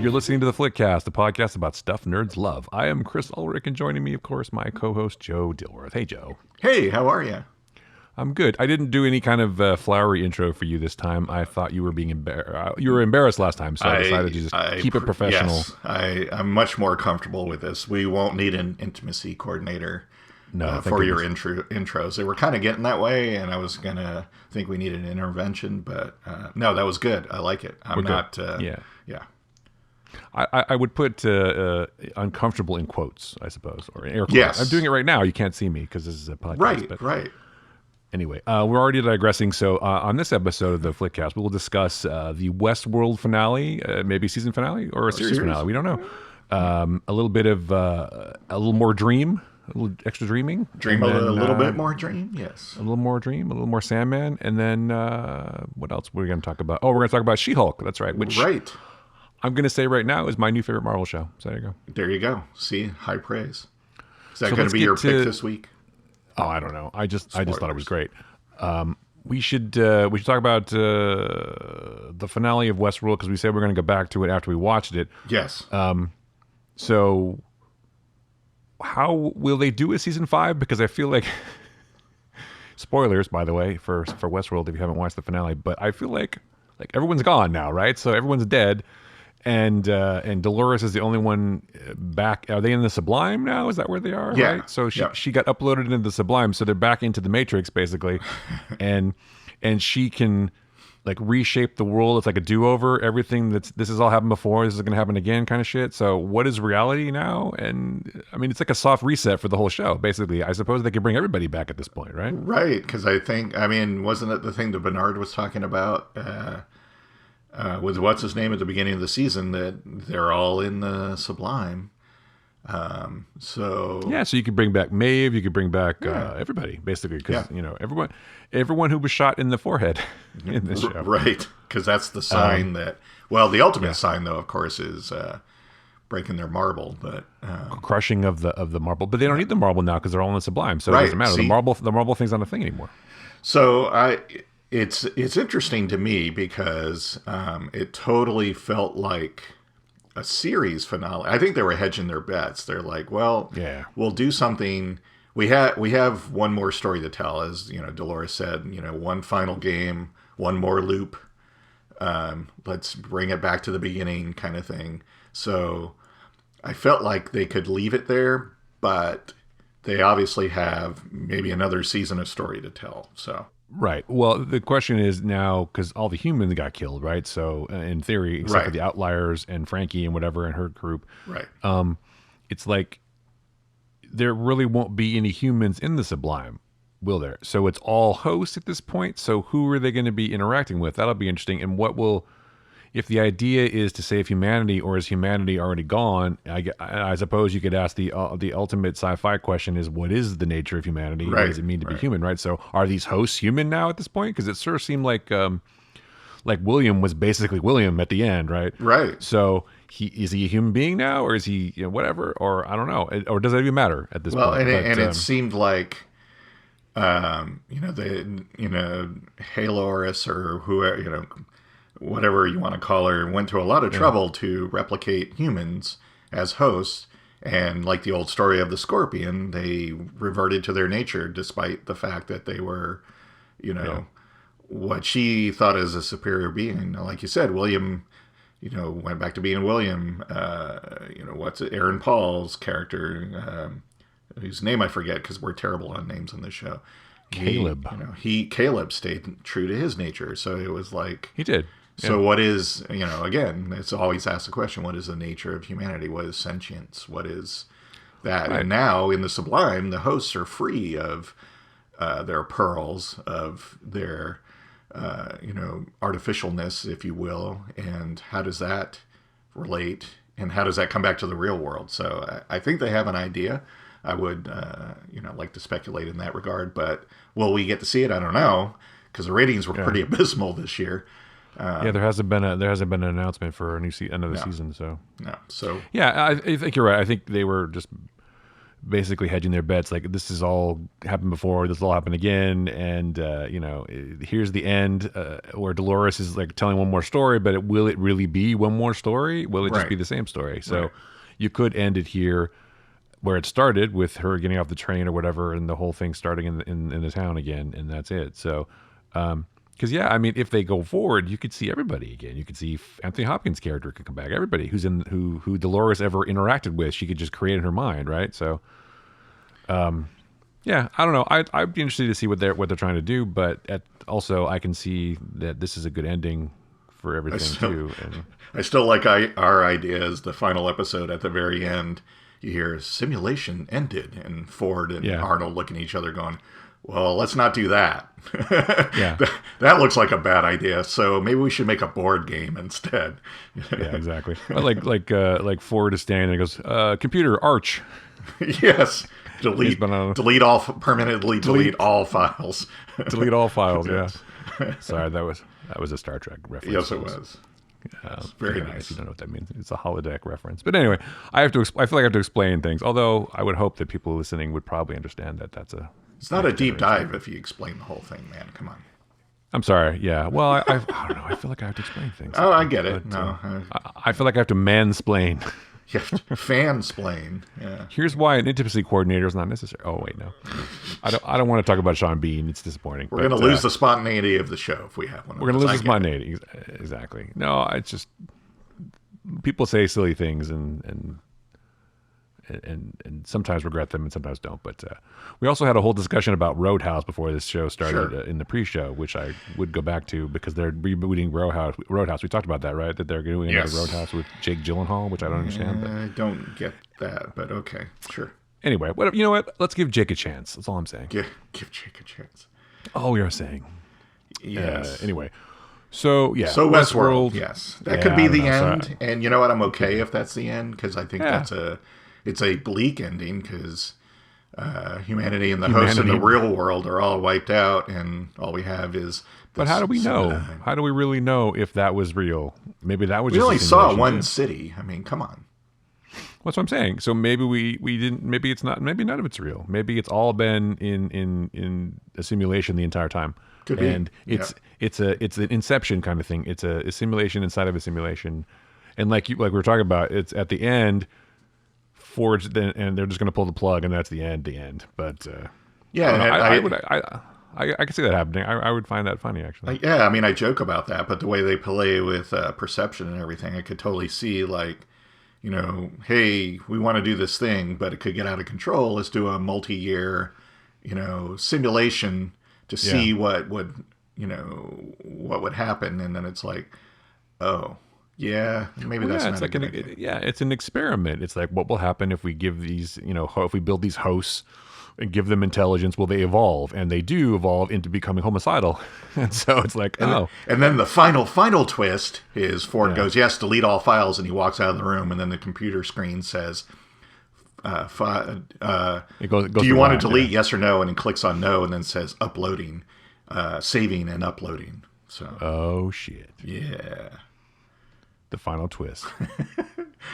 You're listening to the Flickcast, the podcast about stuff nerds love. I am Chris Ulrich, and joining me, of course, my co-host Joe Dilworth. Hey, Joe. Hey, how are you? I'm good. I didn't do any kind of flowery intro for you this time. I thought you were being you were embarrassed last time, so I decided to just keep it professional. Yes, I'm much more comfortable with this. We won't need an intimacy coordinator for your intros. They were kind of getting that way, and I was going to think we needed an intervention, but no, that was good. I like it. Yeah. I would put uncomfortable in quotes, I suppose, or in air quotes. Yes. I'm doing it right now. You can't see me because this is a podcast. Right. Anyway, we're already digressing. So on this episode of the Flickcast, we will discuss the Westworld finale, maybe season finale or a series finale. We don't know. A little bit of a little more dream, a little extra dreaming. A little bit more dream, yes. A little more dream, a little more Sandman. And then what else we're going to talk about? Oh, we're going to talk about She-Hulk. That's right. Which I'm going to say right now is my new favorite Marvel show. So there you go. There you go. See, high praise. Is that going to be your pick this week? Oh, I don't know. I just thought it was great. We should talk about the finale of Westworld because we said we're going to go back to it after we watched it. Yes. So how will they do a season 5? Because I feel like spoilers, by the way, for Westworld if you haven't watched the finale. But I feel like everyone's gone now, right? So everyone's dead. And Dolores is the only one back. Are they in the Sublime now? Is that where they are? Yeah. Right? So she got uploaded into the Sublime, so they're back into the Matrix basically, and she can like reshape the world. It's like a do-over. Everything this has all happened before. This is going to happen again, kind of shit. So what is reality now? And I mean, it's like a soft reset for the whole show. Basically, I suppose they could bring everybody back at this point, right? Right, because wasn't it the thing that Bernard was talking about? With what's his name at the beginning of the season, that they're all in the Sublime. So you could bring back Maeve, you could bring back everybody basically, because everyone who was shot in the forehead in this show, right? Because that's the sign that. Well, the ultimate sign, though, of course, is breaking their marble, but crushing of the marble. But they don't need the marble now because they're all in the Sublime, so it doesn't matter. The marble thing's not a thing anymore. So It's interesting to me because it totally felt like a series finale. I think they were hedging their bets. They're like, well, we'll do something. We have one more story to tell, as Dolores said. One final game, one more loop. Let's bring it back to the beginning, kind of thing. So I felt like they could leave it there, but they obviously have maybe another season of story to tell. So. Right. Well, the question is now, because all the humans got killed, right? So in theory, except for the outliers and Frankie and whatever in her group, right? It's like there really won't be any humans in the Sublime, will there? So it's all hosts at this point. So who are they going to be interacting with? That'll be interesting. And if the idea is to save humanity, or is humanity already gone? I suppose you could ask the ultimate sci-fi question: is what is the nature of humanity? Right. What does it mean to be human? Right. So are these hosts human now at this point? Because it sort of seemed like William was basically William at the end, right? Right. So is he a human being now, or is he whatever? Or I don't know. Or does that even matter at this point? Well, and it seemed like Halorus or whoever whatever you want to call her, went to a lot of trouble to replicate humans as hosts. And like the old story of the scorpion, they reverted to their nature despite the fact that they were, what she thought as a superior being. Like you said, William, went back to being William. What's it? Aaron Paul's character, whose name I forget because we're terrible on names on this show. Caleb. Caleb stayed true to his nature. So it was like... He did. So what is, again, it's always asked the question, what is the nature of humanity? What is sentience? What is that? Right. And now in the Sublime, the hosts are free of their pearls, of their, artificialness, if you will. And how does that relate? And how does that come back to the real world? So I think they have an idea. I would, like to speculate in that regard. But will we get to see it? I don't know, because the ratings were pretty abysmal this year. There hasn't been an announcement for a new end of the season. So no. So I think you're right. I think they were just basically hedging their bets, like this has all happened before, this will all happen again, and here's the end, where Dolores is like telling one more story, but will it really be one more story? Will it just be the same story? So you could end it here, where it started with her getting off the train or whatever, and the whole thing starting in the town again, and that's it. So, because if they go forward, you could see everybody again. You could see Anthony Hopkins' character could come back. Everybody who Dolores ever interacted with, she could just create in her mind, right? So, I don't know. I'd be interested to see what they're trying to do, but also I can see that this is a good ending for everything too. And I still like our idea as the final episode at the very end. You hear simulation ended, and Ford and Arnold look at each other going, well, let's not do that. That looks like a bad idea. So maybe we should make a board game instead. Yeah, exactly. Like Ford is standing and goes, computer, Arch. Yes. Delete all, permanently delete all files. Delete all files, yeah. Sorry, that was a Star Trek reference. Yes, it was. Very nice. If you don't know what that means, it's a holodeck reference. But anyway, I feel like I have to explain things. Although I would hope that people listening would probably understand that that's a. It's not a deep dive if you explain the whole thing, man. Come on. I'm sorry. Yeah. Well, I don't know. I feel like I have to explain things. Oh, I get it. I feel like I have to mansplain. You have to fansplain. Yeah. Here's why an intimacy coordinator is not necessary. Oh wait, no. I don't want to talk about Sean Bean. It's disappointing. We're going to lose the spontaneity of the show if we have one. We're going to lose the spontaneity. Exactly. No, it's just people say silly things and sometimes regret them and sometimes don't. But we also had a whole discussion about Roadhouse before this show started in the pre-show, which I would go back to because they're rebooting Roadhouse. We talked about that, right? That they're doing another Roadhouse with Jake Gyllenhaal, which I don't understand. But I don't get that, but okay, sure. Anyway, you know what? Let's give Jake a chance. That's all I'm saying. Give Jake a chance. Oh, you're saying. Yes. Anyway. So Westworld, yes. That could be the end. And you know what? I'm okay if that's the end because I think it's a bleak ending because humanity and the hosts in the real world are all wiped out and all we have is... But how do we know? How do we really know if that was real? Maybe that was we only saw one city. I mean, come on. That's what I'm saying. So maybe we didn't. Maybe it's not. Maybe none of it's real. Maybe it's all been in a simulation the entire time. Could be. And it's an Inception kind of thing. It's a simulation inside of a simulation. And like we were talking about, it's at the end. Ford's and they're just going to pull the plug, and that's the end. But I could see that happening. I would find that funny, actually. I mean, I joke about that, but the way they play with perception and everything, I could totally see, like, you know, hey, we want to do this thing, but it could get out of control. Let's do a multi-year, simulation to see what would happen. And then it's like, oh, yeah, maybe that's not a good idea. It's an experiment. It's like, what will happen if we give these, if we build these hosts and give them intelligence, will they evolve? And they do evolve into becoming homicidal. And so it's like, and then the final twist is Ford goes, yes, delete all files, and he walks out of the room, and then the computer screen says, do you want to delete, yes or no? And he clicks on no, and then says uploading, saving and uploading. So. Oh, shit. Yeah. The final twist.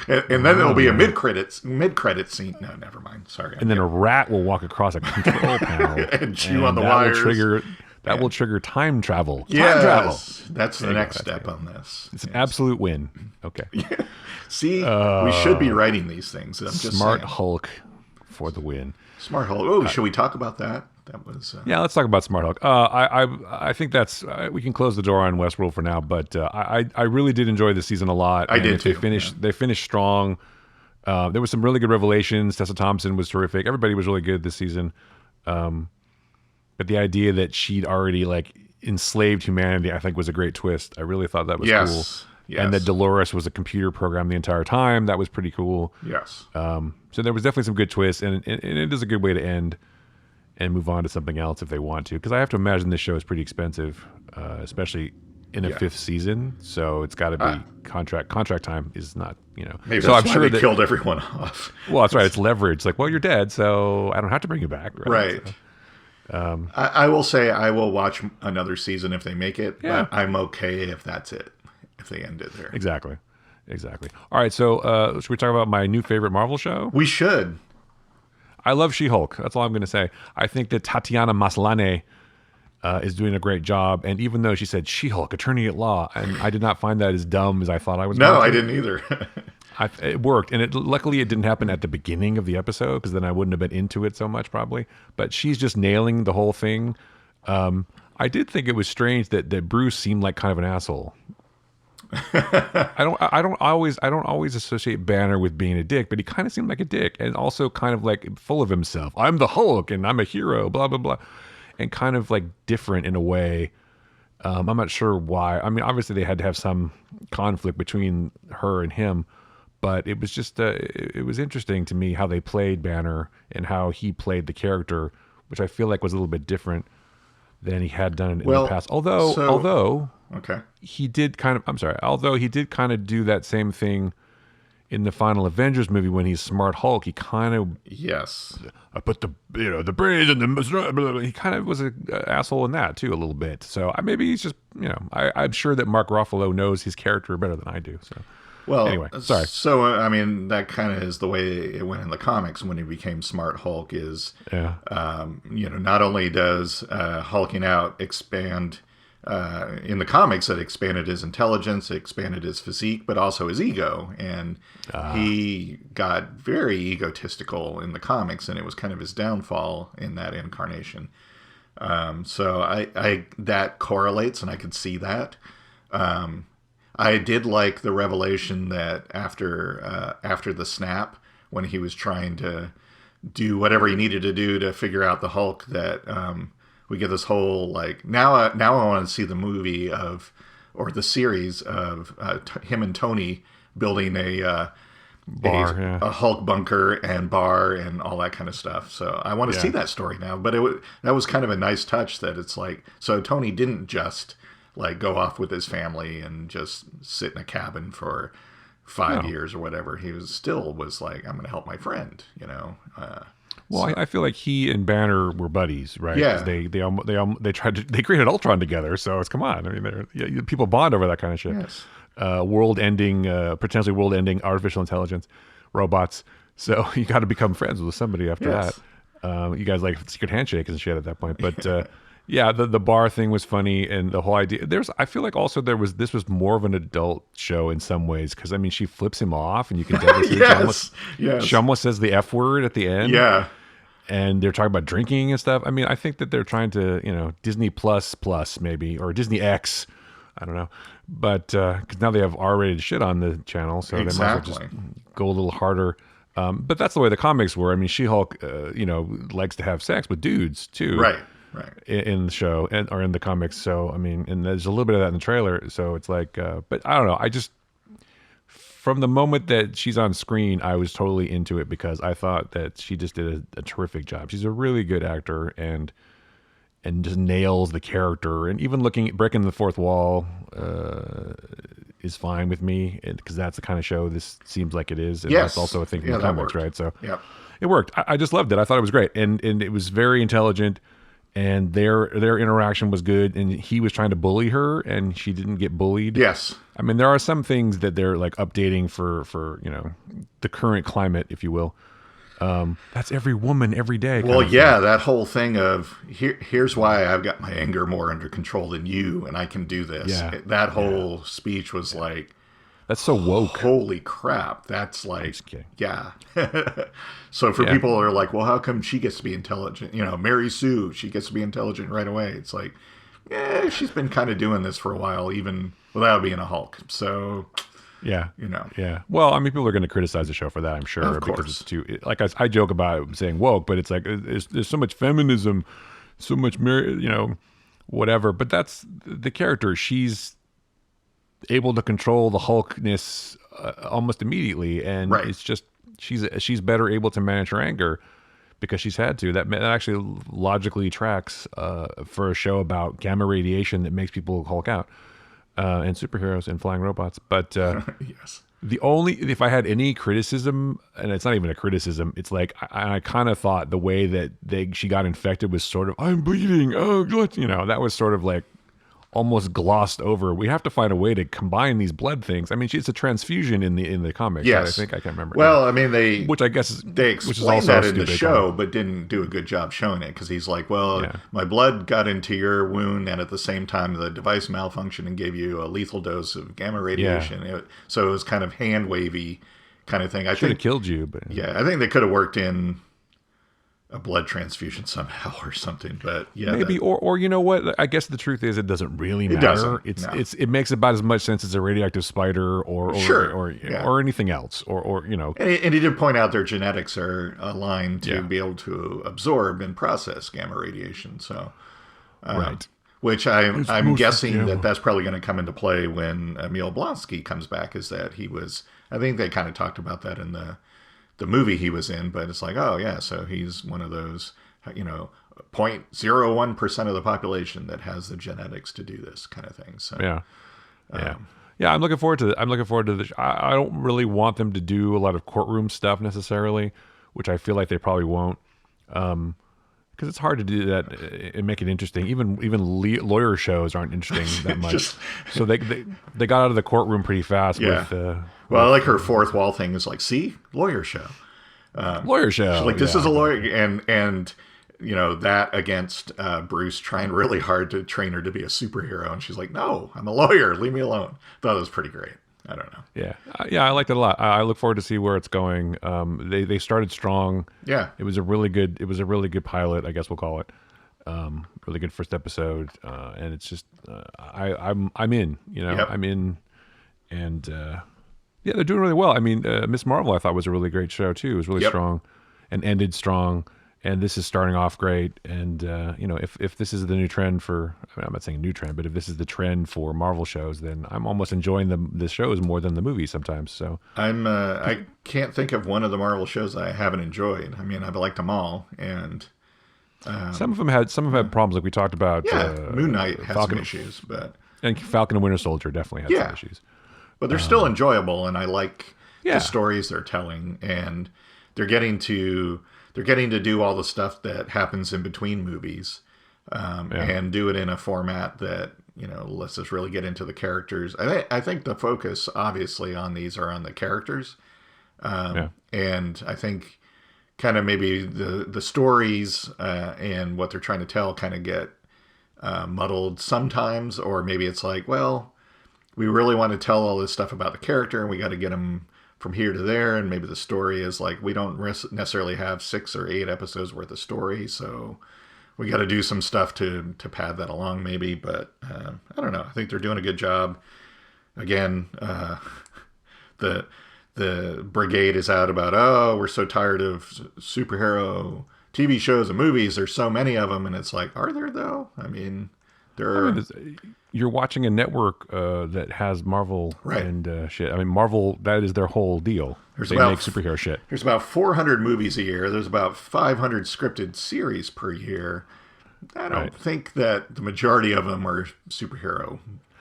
And then there'll be a mid-credit scene. No, never mind. Sorry. And then a rat will walk across a control panel and chew on the wires. That will trigger time travel. Yes. That's the next step on this. It's an absolute win. Okay. See, we should be writing these things. I'm just Smart saying. Hulk for the win. Smart Hulk. Oh, should we talk about that? That was. Yeah, let's talk about Smart Hulk. I think that's we can close the door on Westworld for now, but I really did enjoy the season a lot. I did too. They finished strong. There was some really good revelations. Tessa Thompson was terrific. Everybody was really good this season. But the idea that she'd already enslaved humanity, I think, was a great twist. I really thought that was cool. Yes. And that Dolores was a computer program the entire time. That was pretty cool. Yes. So there was definitely some good twists, and it is a good way to end and move on to something else if they want to. Because I have to imagine this show is pretty expensive, especially in a fifth season. So it's got to be contract time is not, Maybe so that's I'm sure they killed everyone off. Well, that's right. It's leverage. Like, well, you're dead, so I don't have to bring you back. Right. So, I will say I will watch another season if they make it, but I'm okay if that's it. If they end it there. Exactly. All right, so should we talk about my new favorite Marvel show? We should. I love She-Hulk. That's all I'm going to say. I think that Tatiana Maslany is doing a great job. And even though she said She-Hulk, attorney at law, and I did not find that as dumb as I thought I was No, going I to. didn't either. It worked. And luckily it didn't happen at the beginning of the episode because then I wouldn't have been into it so much probably. But she's just nailing the whole thing. I did think it was strange that Bruce seemed like kind of an asshole. I don't always associate Banner with being a dick, but he kind of seemed like a dick and also kind of like full of himself. I'm the Hulk and I'm a hero, blah blah blah, and kind of like different in a way. I'm not sure why. I mean, obviously they had to have some conflict between her and him, but it was just it was interesting to me how they played Banner and how he played the character, which I feel like was a little bit different than he had done in the past. Although okay, he did kind of. I'm sorry. Although he did kind of do that same thing in the final Avengers movie when he's Smart Hulk. He kind of I put the the brains and the. He kind of was an asshole in that too a little bit. So maybe he's just I'm sure that Mark Ruffalo knows his character better than I do. So. Well, anyway, sorry. So I mean, that kind of is the way it went in the comics when he became Smart Hulk. Is not only does hulking out expand in the comics, it expanded his intelligence, it expanded his physique, but also his ego, and he got very egotistical in the comics, and it was kind of his downfall in that incarnation. So I that correlates, and I could see that. I did like the revelation that after the snap, when he was trying to do whatever he needed to do to figure out the Hulk, that we get this whole like now I want to see the movie or the series of him and Tony building a Hulk bunker and bar and all that kind of stuff. So I want to see that story now. But that was kind of a nice touch that it's like, so Tony didn't just like go off with his family and just sit in a cabin for 5 years or whatever. He was like, I'm going to help my friend, I feel like he and Banner were buddies, right? Yeah. They created Ultron together. So it's, come on. I mean, people bond over that kind of shit. Yes. Potentially world-ending artificial intelligence, robots. So you got to become friends with somebody after that. You guys like secret handshakes and shit at that point. But the bar thing was funny, and the whole idea. I feel like also this was more of an adult show in some ways, because I mean she flips him off, and you can tell she almost says the F word at the end. Yeah. And they're talking about drinking and stuff. I mean, I think that they're trying to, Disney Plus maybe, or Disney X. I don't know. But because now they have R-rated shit on the channel, so they might as well just go a little harder. But that's the way the comics were. I mean, She-Hulk, likes to have sex with dudes too, right, in the show or in the comics. So I mean, and there's a little bit of that in the trailer. So it's like, but I don't know. I just from the moment that she's on screen, I was totally into it because I thought that she just did a terrific job. She's a really good actor and just nails the character. And even breaking the fourth wall is fine with me, because that's the kind of show this seems like it is. And that's also a thing from the comics, right? So it worked. I just loved it. I thought it was great. And it was very intelligent, and their interaction was good. And he was trying to bully her, and she didn't get bullied. Yes. I mean, there are some things that they're like updating for the current climate, if you will. That's every woman every day. Well, yeah, that whole thing of here's why I've got my anger more under control than you, and I can do this. Yeah. That whole speech was like, that's so woke. Holy crap. That's like, I'm just kidding. Yeah. So for people who are like, well, how come she gets to be intelligent? Mary Sue, she gets to be intelligent right away. It's like, she's been kind of doing this for a while, even without being a Hulk. So, yeah. Well, I mean, people are going to criticize the show for that, I'm sure. Of course. Because it's too, like I joke about saying woke, but it's like, there's so much feminism, so much, whatever. But that's the character. She's able to control the Hulkness almost immediately. And it's just, she's better able to manage her anger because she's had to. That actually logically tracks for a show about gamma radiation that makes people Hulk out. And superheroes and flying robots. But yes. If I had any criticism, and it's not even a criticism, it's like I kind of thought the way that she got infected was sort of, I'm bleeding, that was sort of like almost glossed over. We have to find a way to combine these blood things. I mean, it's a transfusion in the comics. Yes. Right? I think I can't remember. Well, I mean, which I guess they explained that in the show, but didn't do a good job showing it because he's like, well, my blood got into your wound, and at the same time, the device malfunctioned and gave you a lethal dose of gamma radiation. So it was kind of hand wavy kind of thing. I should have killed you, but I think they could have worked in a blood transfusion somehow or something, but maybe or you know what? I guess the truth is it doesn't really matter. It makes about as much sense as a radioactive spider or anything else or you know. And he did point out their genetics are aligned to be able to absorb and process gamma radiation. So right, which I'm guessing that's probably going to come into play when Emil Blonsky comes back. Is that he was? I think they kind of talked about that in the movie he was in, but it's like, oh yeah, so he's one of those, 0.01% of the population that has the genetics to do this kind of thing. So I'm looking forward to it. I'm looking forward to this. I don't really want them to do a lot of courtroom stuff necessarily, which I feel like they probably won't, because it's hard to do that and make it interesting. Even lawyer shows aren't interesting that much. So they got out of the courtroom pretty fast with. Well, I like her fourth wall thing is like, see, lawyer show. Lawyer show. She's like, this is a lawyer. And that against Bruce trying really hard to train her to be a superhero. And she's like, no, I'm a lawyer. Leave me alone. Thought it was pretty great. I don't know. Yeah, I liked it a lot. I look forward to see where it's going. They started strong. Yeah. It was a really good pilot, I guess we'll call it. Really good first episode. And it's just, I'm in, I'm in. And, they're doing really well. I mean, Miss Marvel, I thought was a really great show too. It was really strong, and ended strong. And this is starting off great. And if this is the new trend for, I'm not saying new trend, but if this is the trend for Marvel shows, then I'm almost enjoying the shows more than the movies sometimes. So I can't think of one of the Marvel shows I haven't enjoyed. I mean, I've liked them all, and some of them had problems, like we talked about. Moon Knight had some issues, and Falcon and Winter Soldier definitely had some issues. But they're still enjoyable, and I like the stories they're telling, and they're getting to do all the stuff that happens in between movies, and do it in a format that lets us really get into the characters. I think the focus, obviously, on these are on the characters, and I think kind of maybe the stories and what they're trying to tell kind of get muddled sometimes, or maybe it's like, well, we really want to tell all this stuff about the character, and we got to get them from here to there, and maybe the story is like, we don't necessarily have 6 or 8 episodes worth of story, so we got to do some stuff to pad that along maybe, but I don't know. I think they're doing a good job. Again, the brigade is out about, oh, we're so tired of superhero TV shows and movies. There's so many of them, and it's like, are there though? I mean, you're watching a network that has Marvel and shit. I mean, Marvel, that is their whole deal. They make superhero shit. There's about 400 movies a year. There's about 500 scripted series per year. I don't think that the majority of them are superhero.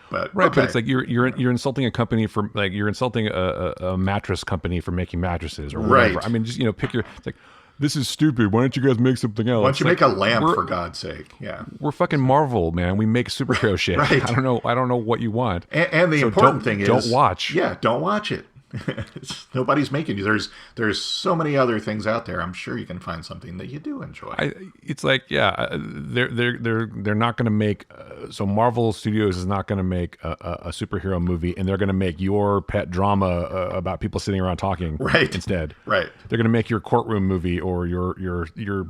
But but it's like you're insulting a company for, like, you're insulting a mattress company for making mattresses or whatever. I mean, just pick your. It's like, this is stupid. Why don't you guys make something else? Why don't you make a lamp, for God's sake? Yeah, we're fucking Marvel, man. We make superhero shit. I don't know what you want. And the important thing is, don't watch. Yeah, don't watch it. Nobody's making you. There's so many other things out there. I'm sure you can find something that you do enjoy. It's like, they're not going to make. So Marvel Studios is not going to make a superhero movie, and they're going to make your pet drama about people sitting around talking instead. Right. They're going to make your courtroom movie or your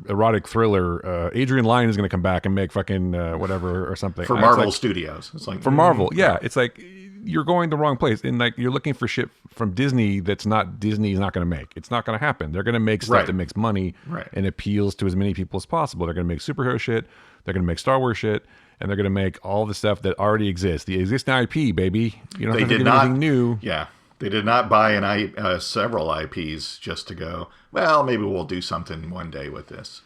erotic thriller. Adrian Lyne is going to come back and make fucking whatever or something for Marvel Studios. It's like for Marvel. Yeah, it's like, you're going the wrong place, and like, you're looking for shit from Disney that's not Disney's not going to make. It's not going to happen. They're going to make stuff that makes money and appeals to as many people as possible. They're going to make superhero shit. They're going to make Star Wars shit, and they're going to make all the stuff that already exists. The existing IP, baby. You don't have to do anything new. Yeah. They did not buy several IPs just to go, well, maybe we'll do something one day with this.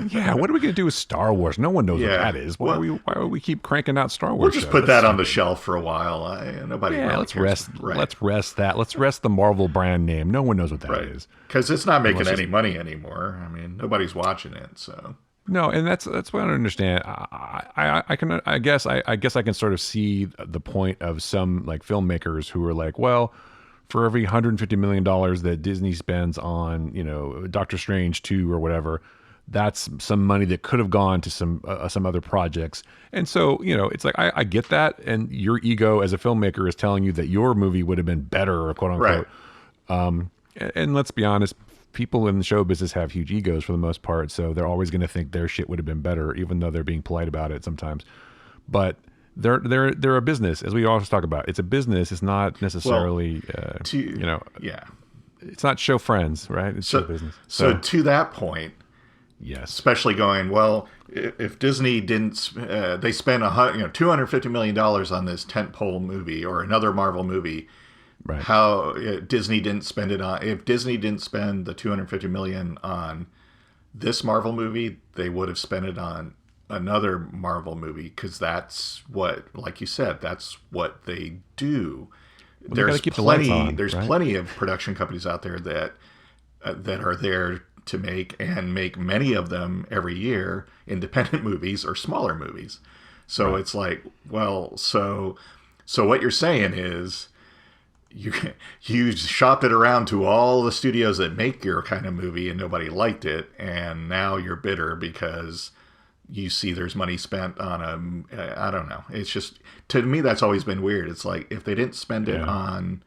Yeah, what are we going to do with Star Wars? No one knows what that is. Why do we keep cranking out Star Wars? We'll just put that on the shelf for a while. Nobody really let's cares. Rest. Let's rest that. Let's rest the Marvel brand name. No one knows what that is. Because it's not making any money anymore. I mean, nobody's watching it, so. No, and that's what I don't understand. I guess I can sort of see the point of some like filmmakers who are like, well, for every $150 million that Disney spends on Doctor Strange 2 or whatever, that's some money that could have gone to some other projects. And so it's like I get that, and your ego as a filmmaker is telling you that your movie would have been better, quote Right. unquote. And let's be honest, people in the show business have huge egos for the most part, so they're always going to think their shit would have been better, even though they're being polite about it sometimes. But they're a business, as we always talk about. It's a business. It's not Well, necessarily to yeah. it's not show friends, right? It's show So business. so So to that point, yes, especially going well, if Disney didn't, they spent $250 million on this tentpole movie or another Marvel movie. right. How Disney didn't spend it on? If Disney didn't spend the 250 million on this Marvel movie, they would have spent it on another Marvel movie because that's what, like you said, that's what they do. Well, they got to keep the lights on, There's right? plenty of production companies out there that are there to make and make many of them every year independent movies or smaller movies. So Right. it's like, well, so what you're saying is you you shopped it around to all the studios that make your kind of movie and nobody liked it, and now you're bitter because you see there's money spent on I don't know. It's just, to me, that's always been weird. It's like if they didn't spend it Yeah. on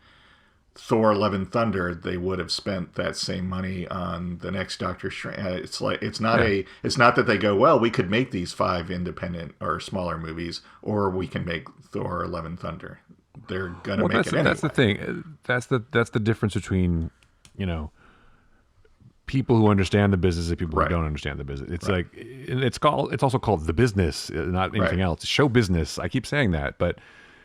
Thor: Love and Thunder, they would have spent that same money on the next Doctor Strange. It's like Yeah. it's not that they go, well, we could make these 5 independent or smaller movies, or we can make Thor: Love and Thunder. They're gonna Well, make it that's the anyway. thing. That's the difference between you know people who understand the business and people who Right, don't understand the business. It's right, like it's also called the business, not right. anything else. Show business. I keep saying that, but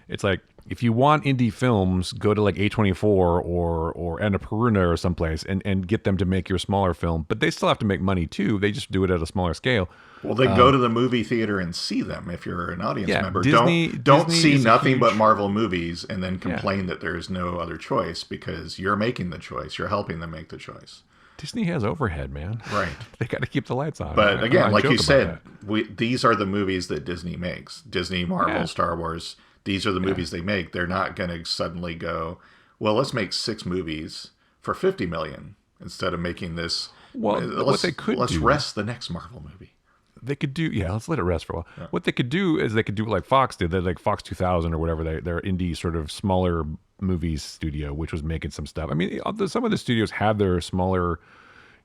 it's like if you want indie films, go to like A24 or Annapurna or someplace and get them to make your smaller film. But they still have to make money too. They just do it at a smaller scale. Well, then go to the movie theater and see them if you're an audience Yeah, member. Don't Disney see is a nothing but huge Marvel movies and then yeah. complain that there's no other choice because you're making the choice. You're helping them make the choice. Disney has overhead, man. Right. They got to keep the lights on. But again, like you joke about said, that. these are the movies that Disney makes. Disney, Marvel, Yeah, Star Wars. These are the yeah. movies they make. They're not going to suddenly go, well, let's make 6 movies for 50 million instead of making this. Well, what they could Let's do, rest the next Marvel movie. they could do. Yeah, let's let it rest for a while. What they could do is they could do what like Fox did. They're like Fox 2000 or whatever. They're indie sort of smaller movies studio, which was making some stuff. I mean, some of the studios have their smaller,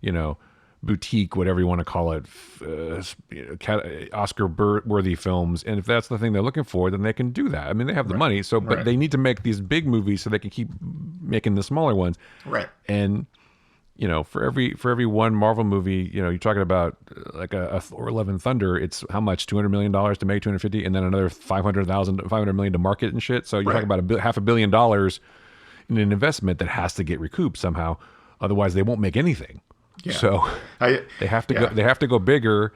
you know, boutique, whatever you want to call it, Oscar worthy films. And if that's the thing they're looking for, then they can do that. I mean, they have the Right. money. So, but Right. they need to make these big movies so they can keep making the smaller ones. Right. And for every one Marvel movie, you're talking about like a Thor: Love and Thunder. It's how much $200 million to make 250, and then another 500 million to market and shit. So you're Right. talking about half $1 billion in an investment that has to get recouped somehow. Otherwise, they won't make anything. Yeah. So I they have to yeah. go. They have to go bigger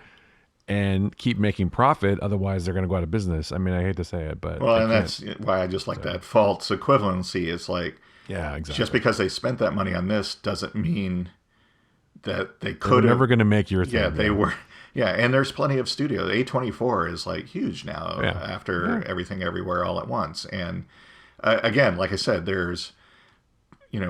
and keep making profit. Otherwise, they're going to go out of business. I mean, I hate to say it, but Well, they and can't. that's why I just like that false equivalency. It's like Yeah, just exactly. because they spent that money on this doesn't mean that they They were could have. never going to make your Yeah, thing. they were. Yeah, and there's plenty of studios. A24 is like huge now Yeah. after Yeah. Everything Everywhere All at Once. And again, like I said, there's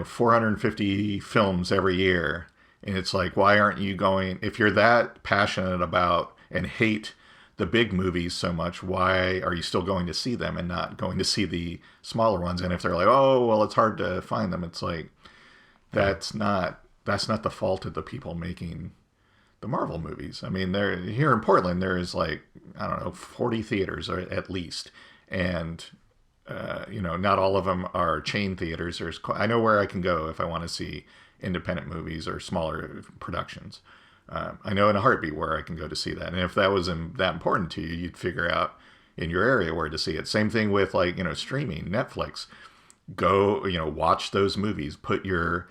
450 films every year, and it's like, why aren't you going? If you're that passionate about and hate the big movies so much, why are you still going to see them and not going to see the smaller ones? And if they're like, oh well, it's hard to find them, it's like that's not the fault of the people making the Marvel movies. I mean, there here in Portland, there is like, I don't know, 40 theaters or at least, and not all of them are chain theaters. I know where I can go if I want to see independent movies or smaller productions. I know in a heartbeat where I can go to see that, and if that was that important to you, you'd figure out in your area where to see it. Same thing with like streaming, Netflix. Go watch those movies. Put your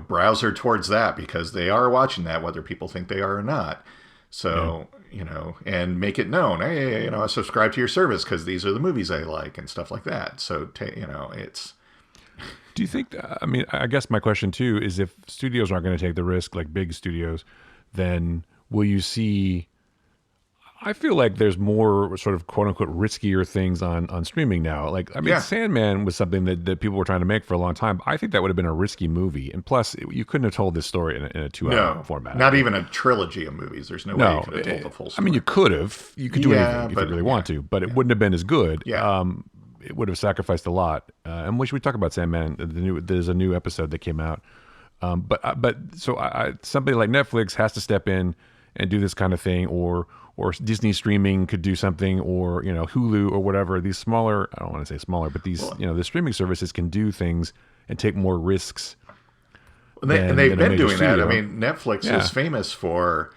browser towards that because they are watching that whether people think they are or not. So and make it known, hey, I subscribe to your service because these are the movies I like and stuff like that. So it's Do you think? I mean, I guess my question too is if studios aren't going to take the risk, like big studios, then will you see I feel like there's more sort of quote unquote riskier things on streaming now. Like, I mean, Yeah. Sandman was something that people were trying to make for a long time. I think that would have been a risky movie. And plus, you couldn't have told this story in a 2 hour No, format. not even a trilogy of movies. There's no way you could have told the full I story. mean, you could have. You could do anything if you really want to, but it wouldn't have been as good. Yeah. It would have sacrificed a lot. And we should talk about Sandman. There's a new episode that came out. But somebody like Netflix has to step in and do this kind of thing, or Disney streaming could do something, or Hulu or whatever. These smaller, I don't want to say smaller, but these the streaming services can do things and take more risks. And they've been doing studio. that. I mean, Netflix is famous for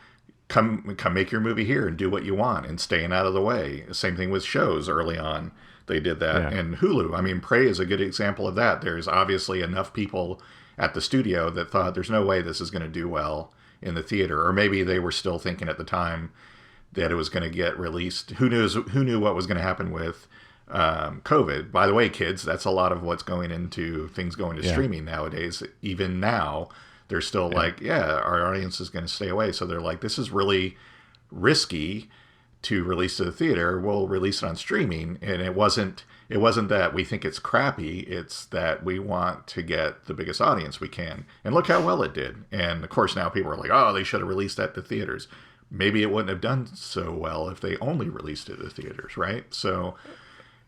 come make your movie here and do what you want and staying out of the way. Same thing with shows early on. They did that. And Hulu. I mean, Prey is a good example of that. There's obviously enough people at the studio that thought there's no way this is going to do well in the theater. Or maybe they were still thinking at the time that it was going to get released. Who knew what was going to happen with COVID? By the way, kids, that's a lot of what's going into things going to streaming nowadays. Even now, they're still like, our audience is going to stay away. So they're like, this is really risky to release to the theater. We'll release it on streaming. And it wasn't that we think it's crappy. It's that we want to get the biggest audience we can. And look how well it did. And of course, now people are like, oh, they should have released that to theaters. Maybe it wouldn't have done so well if they only released it to theaters, right? So,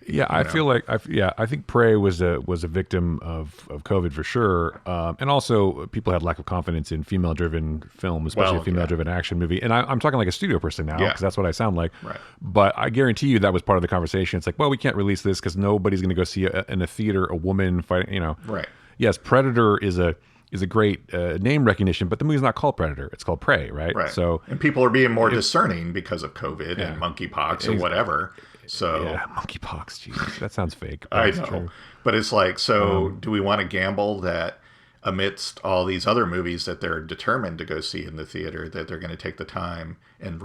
yeah, I feel like I think Prey was a victim of COVID for sure, and also people had lack of confidence in female-driven film, especially a female-driven action movie. And I'm talking like a studio person now because that's what I sound like. Right. But I guarantee you that was part of the conversation. It's like, well, we can't release this because nobody's going to go see in a theater a woman fighting. Right. Yes, Predator is a great name recognition, but the movie's not called Predator. It's called Prey, right? Right. So, and people are being more discerning because of COVID and monkeypox or whatever. So monkeypox, Jesus, that sounds fake. I know, true. But it's like, do we want to gamble that amidst all these other movies that they're determined to go see in the theater, that they're going to take the time and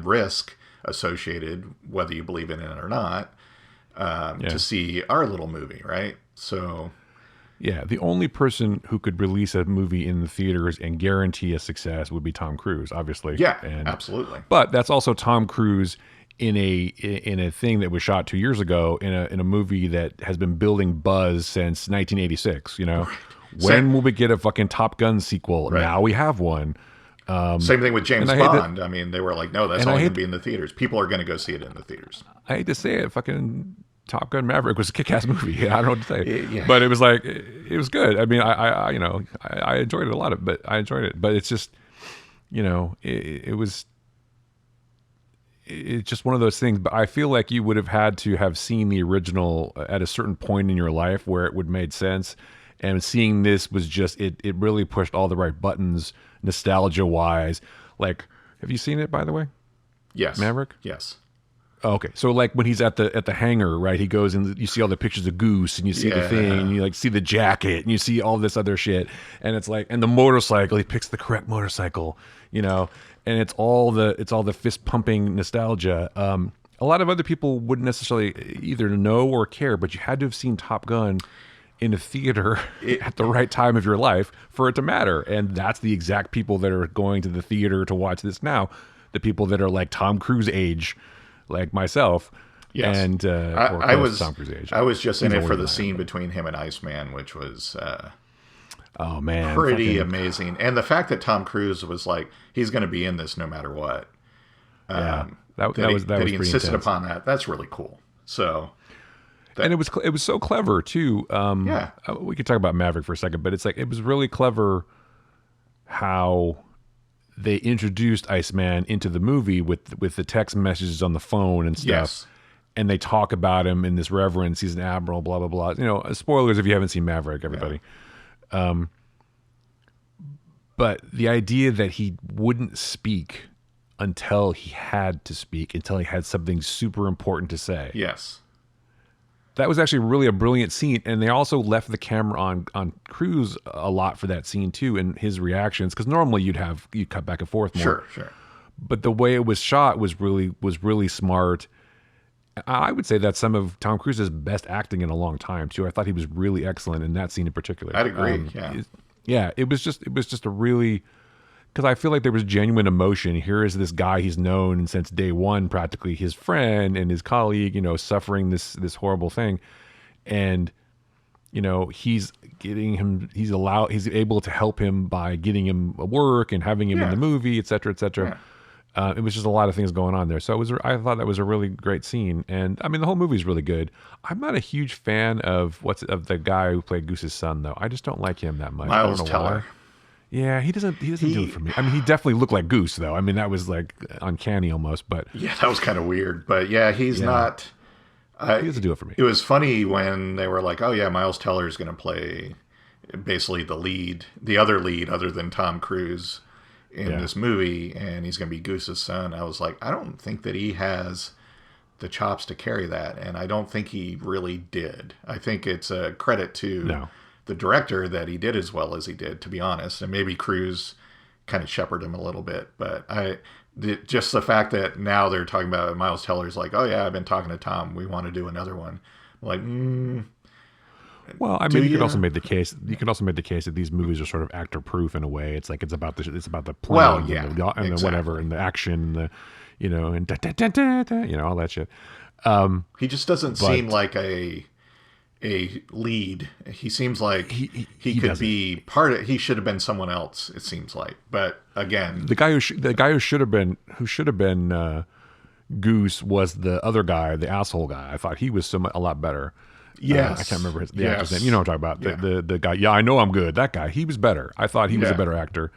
risk associated, whether you believe in it or not, to see our little movie, right? So. Yeah, the only person who could release a movie in the theaters and guarantee a success would be Tom Cruise, obviously. Yeah, absolutely. But that's also Tom Cruise in a thing that was shot 2 years ago in a movie that has been building buzz since 1986. Right. When will we get a fucking Top Gun sequel? Right. Now we have one. Same thing with James Bond. I mean, they were like, no, that's only going to be in the theaters. People are going to go see it in the theaters. I hate to say it, fucking Top Gun Maverick was a kick-ass movie. I don't know what to say, but it was like it was good. I mean, I enjoyed it a lot. But it's just, it's just one of those things. But I feel like you would have had to have seen the original at a certain point in your life where it would have made sense. And seeing this was just it really pushed all the right buttons, nostalgia-wise. Like, have you seen it, by the way? Yes. Maverick? Yes. Oh, okay, so like when he's at the hangar, right? He goes and you see all the pictures of Goose, and you see the thing, and you like see the jacket, and you see all this other shit, and it's like, and the motorcycle, he picks the correct motorcycle, and it's all the fist pumping nostalgia. A lot of other people wouldn't necessarily either know or care, but you had to have seen Top Gun in a theater at the right time of your life for it to matter, and that's the exact people that are going to the theater to watch this now, the people that are like Tom Cruise age. Like myself, yes. And I was Tom Cruise age. I was just in it for the scene between him and Iceman, which was oh man, pretty amazing. And the fact that Tom Cruise was like, he's going to be in this no matter what. That was he insisted intense. Upon that. That's really cool. So, and it was so clever too. We could talk about Maverick for a second, but it's like it was really clever how they introduced Iceman into the movie with the text messages on the phone and stuff. Yes. And they talk about him in this reverence. He's an admiral, blah, blah, blah. Spoilers if you haven't seen Maverick, everybody. Yeah. But the idea that he wouldn't speak until he had to speak, until he had something super important to say. Yes. That was actually really a brilliant scene, and they also left the camera on Cruise a lot for that scene too, and his reactions. Because normally you'd cut back and forth more. Sure. But the way it was shot was really smart. I would say that's some of Tom Cruise's best acting in a long time too. I thought he was really excellent in that scene in particular. I'd agree. It was just a really because I feel like there was genuine emotion. Here is this guy he's known since day one, practically his friend and his colleague, suffering this horrible thing, and he's able to help him by getting him work and having him in the movie, et cetera, et cetera. It was just a lot of things going on there. So I thought that was a really great scene. And I mean, the whole movie is really good. I'm not a huge fan of the guy who played Goose's son, though. I just don't like him that much. Miles Teller. Why. Yeah, he doesn't do it for me. I mean, he definitely looked like Goose, though. I mean, that was like uncanny almost. But yeah, that was kind of weird. But yeah, he's not. He doesn't do it for me. It was funny when they were like, "Oh yeah, Miles Teller is going to play basically the other lead, other than Tom Cruise in this movie, and he's going to be Goose's son." I was like, I don't think that he has the chops to carry that, and I don't think he really did. I think it's a credit to the director that he did as well as he did, to be honest, and maybe Cruise kind of shepherded him a little bit, but just the fact that now they're talking about Miles Teller's like, "Oh yeah, I've been talking to Tom. We want to do another one." I'm like, well, I mean, you could also make the case. You could also make the case that these movies are sort of actor proof in a way. It's like it's about the plot and the whatever and the action, and and all that shit. He just doesn't seem like a lead. He seems like he could be part of. He should have been someone else. It seems like, but again, the guy who should have been Goose was the other guy, the asshole guy. I thought he was a lot better. Yes. I can't remember the actor's name. You know what I'm talking about. Yeah. The guy. Yeah, I know I'm good. That guy. He was better. I thought he was a better actor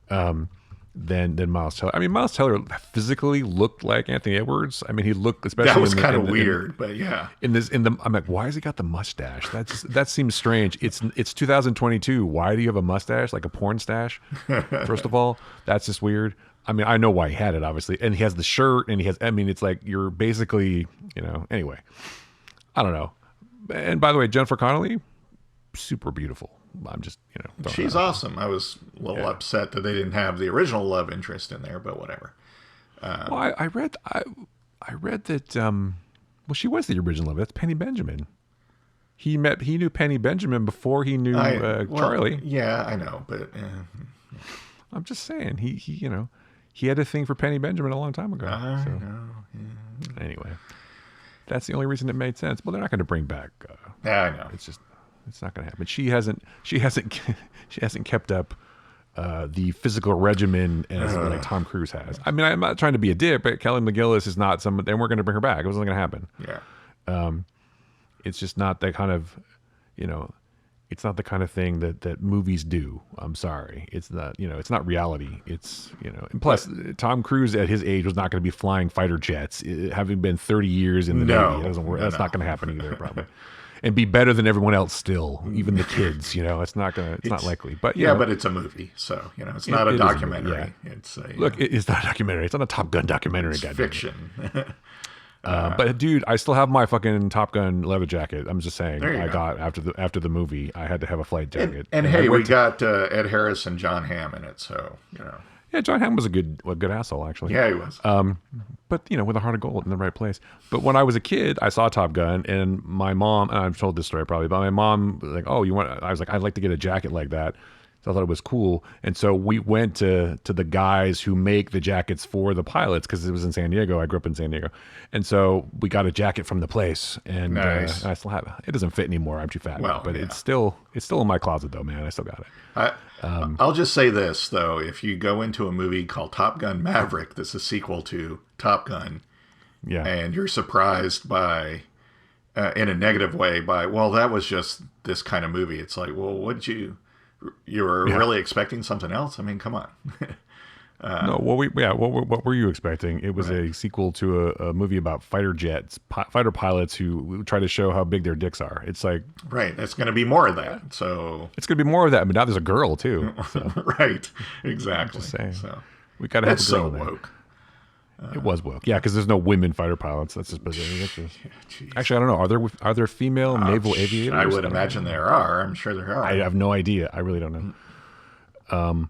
than Miles Teller. I mean, Miles Teller physically looked like Anthony Edwards. I mean, he looked especially. That was kind of weird, but yeah. I'm like, why has he got the mustache? That seems strange. It's 2022. Why do you have a mustache, like a porn stash? First of all, that's just weird. I mean, I know why he had it, obviously, and he has the shirt, and he has. I mean, it's like you're basically, Anyway, I don't know. And by the way, Jennifer Connelly, super beautiful. I'm just, she's awesome. I was a little upset that they didn't have the original love interest in there, but whatever. Well, I read that. Well, she was the original love. That's Penny Benjamin. He knew Penny Benjamin before he knew Charlie. Yeah, I know, but I'm just saying he had a thing for Penny Benjamin a long time ago. I know. Yeah. Anyway. That's the only reason it made sense. Well, they're not going to bring back. Yeah, I know. It's not going to happen. She hasn't kept up the physical regimen as like Tom Cruise has. I mean, I'm not trying to be a dick, but Kelly McGillis is not someone. They weren't going to bring her back. It wasn't going to happen. Yeah. It's just not that kind of, it's not the kind of thing that movies do. I'm sorry. It's not, it's not reality. It's, and plus Tom Cruise at his age was not going to be flying fighter jets, having been 30 years in the Navy. That's not going to happen either, probably. And be better than everyone else still, even the kids, it's not likely. But but it's a movie, so it's not a documentary. It's not a documentary. It's not a Top Gun documentary. It's fiction. But dude, I still have my fucking Top Gun leather jacket. I'm just saying, I got after the movie, I had to have a flight jacket. And hey, we got Ed Harris and John Hamm in it, so Yeah, John Hamm was a good asshole, actually. Yeah, he was. But with a heart of gold in the right place. But when I was a kid, I saw Top Gun, and my mom, and I've told this story probably, but my mom was like, "Oh, you want?" I was like, "I'd like to get a jacket like that." So I thought it was cool, and so we went to the guys who make the jackets for the pilots because it was in San Diego. I grew up in San Diego, and so we got a jacket from the place, and nice. I still have it. It doesn't fit anymore. I'm too fat, but it's still in my closet though, man. I still got it. I'll just say this though: if you go into a movie called Top Gun Maverick, this is a sequel to Top Gun, and you're surprised by, in a negative way, by that was just this kind of movie. It's like, well, you were really expecting something else? I mean, come on. No, what were you expecting? It was a sequel to a movie about fighter pilots who try to show how big their dicks are. It's like it's going to be more of that. So it's going to be more of that. But now there's a girl too. So. Right, exactly. Just saying. So we got to have a girl. So woke. It was woke, because there's no women fighter pilots. That's just bizarre. Actually, I don't know. Are there female naval aviators? I would imagine there are. I'm sure there are. I have no idea. I really don't know.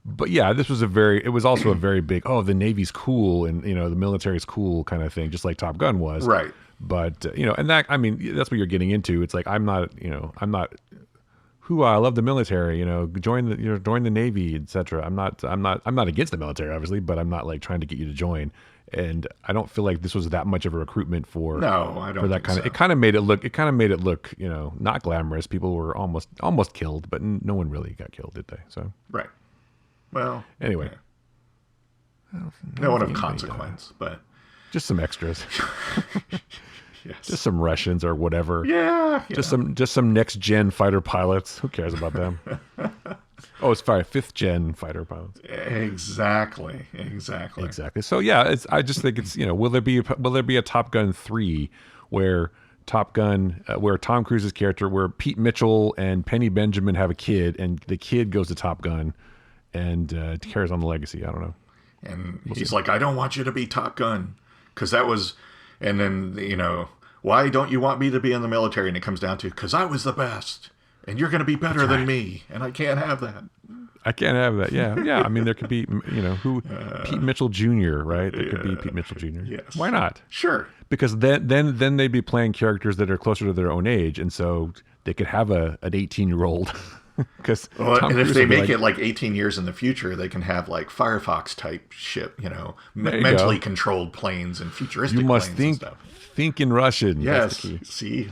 But yeah, this was it was also a very big, the Navy's cool and the military's cool kind of thing, just like Top Gun was. Right. But and that, I mean, that's what you're getting into. It's like I'm not I love the military, join the Navy, etc. I'm not against the military, obviously, but I'm not like trying to get you to join. And I don't feel like this was that much of a recruitment No, I don't that think kind of. so. It kind of made it look, not glamorous. People were almost killed, but no one really got killed, did they? So Right. Well, anyway, no one of consequence, but just some extras. yes. Just some Russians or whatever. Yeah. Just some next gen fighter pilots. Who cares about them? Oh, it's fine. 5th gen fighter pilots. Exactly. So yeah, I just think it's will there be a Top Gun 3 where where Tom Cruise's character, where Pete Mitchell and Penny Benjamin have a kid, and the kid goes to Top Gun and carries on the legacy. I don't know. And he's like, I don't want you to be Top Gun, because that was, and then why don't you want me to be in the military? And it comes down to, because I was the best, and you're going to be better than me, and I can't have that. I can't have that. Yeah. I mean, there could be, Pete Mitchell Jr., right? There could be Pete Mitchell Jr. Yes. Why not? Sure. Because then they'd be playing characters that are closer to their own age, and so they could have an 18-year-old. And if they make it like 18 years in the future, they can have like Firefox type ship, mentally controlled planes and futuristic you must planes think, and stuff. Think in Russian. Yes. See,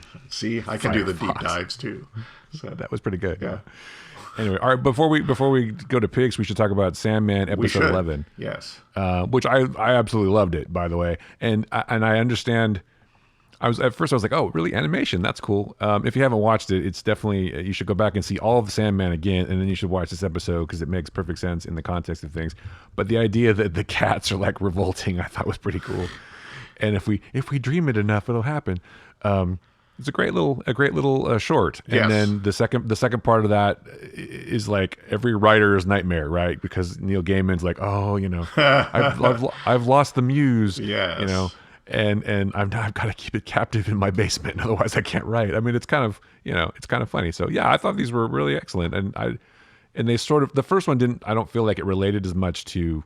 I can do the deep dives too. So that was pretty good. Yeah. Anyway, all right. Before we go to picks, we should talk about Sandman episode 11. Yes. Which I absolutely loved it, by the way, and I understand. At first I was like, oh, really? Animation? That's cool. If you haven't watched it, it's definitely, you should go back and see all of Sandman again, and then you should watch this episode because it makes perfect sense in the context of things. But the idea that the cats are like revolting, I thought was pretty cool. And if we dream it enough, it'll happen. It's a great little short. And yes. then the second part of that is like every writer's nightmare, right? Because Neil Gaiman's like, oh, I've lost the muse. Yes. And I've got to keep it captive in my basement, otherwise I can't write. I mean, it's kind of funny. So yeah, I thought these were really excellent, and they sort of, the first one I don't feel like it related as much to